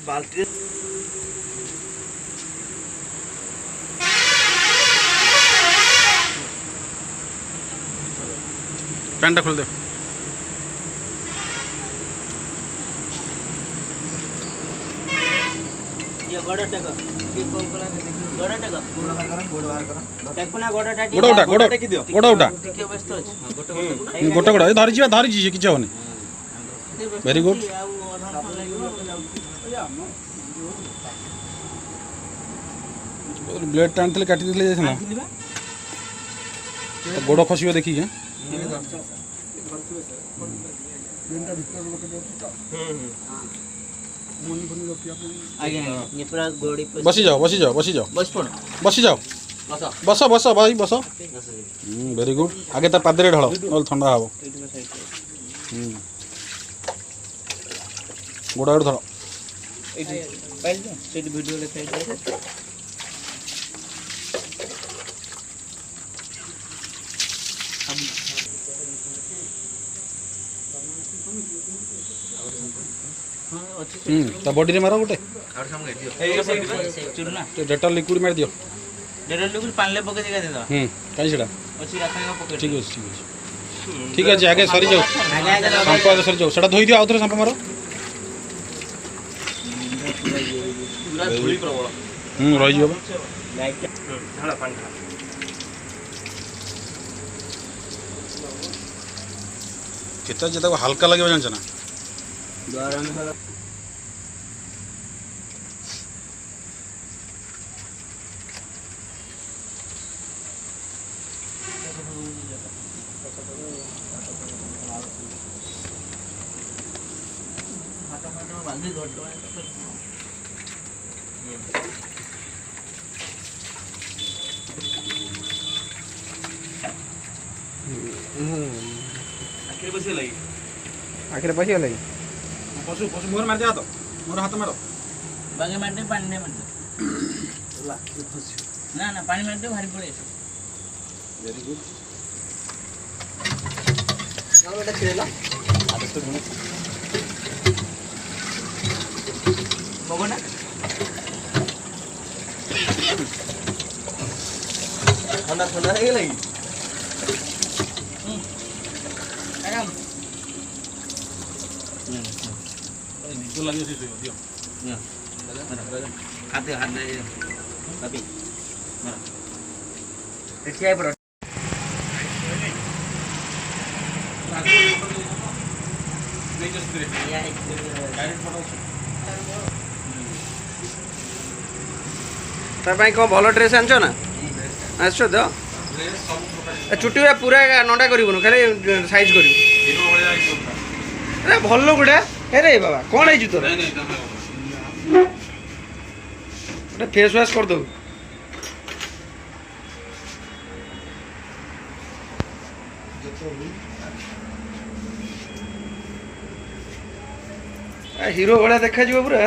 बाल्टी पैंटा खोल दे। गोड़ा उठा गोटा गोटा धरी धरी किसी हेनी। Very good. ब्लेड टाणी काटी जाइए गोड़ खसब देखिए। बसी जाओ बसी जाओ बसी जाओ बसी जाओ बस बस भाई बस। Very good. आगे तो पादरे ढाल ना ठंडा हम। गोड़ा गोड़ धर ता बॉडी रे मारो गोटे डेटॉल लिक्विड मार दियो। डेटॉल लिक्विड पानी पके दिखा दे दो। काई सेटा अछि रासायनिक पके। ठीक है ठीक है आगे सरी जाओ संपा सरी जाओ सेटा धोई दियो आउथरे संपा मारो। पूरा धूली प्रबल रही जो लाइट ढाला पानी केता जे ताको हल्का लागबो जान ना गरम बांधी घोटो आखिर बसे लगी पशु पशु मोर मार दिया तो मोर हाथ मारो बागे मार दे पानी नहीं मार दे ना ना पानी मार दे भारी पड़े। Very good. ना बेटा खेला आदत तो नहीं बगो ना ठंडा ठंडा है लगी आराम तो लगे से दियो ना खाते हाथ दे अभी मार देखिए पर कौन भल ड्रेस आंच ना आस तो चुटी पूरा नंडा कर खाली साइज कर भल गुड़ा अरे बाबा कौन है तोर फेस वाश कर दो हीरो भाया देखा पूरा।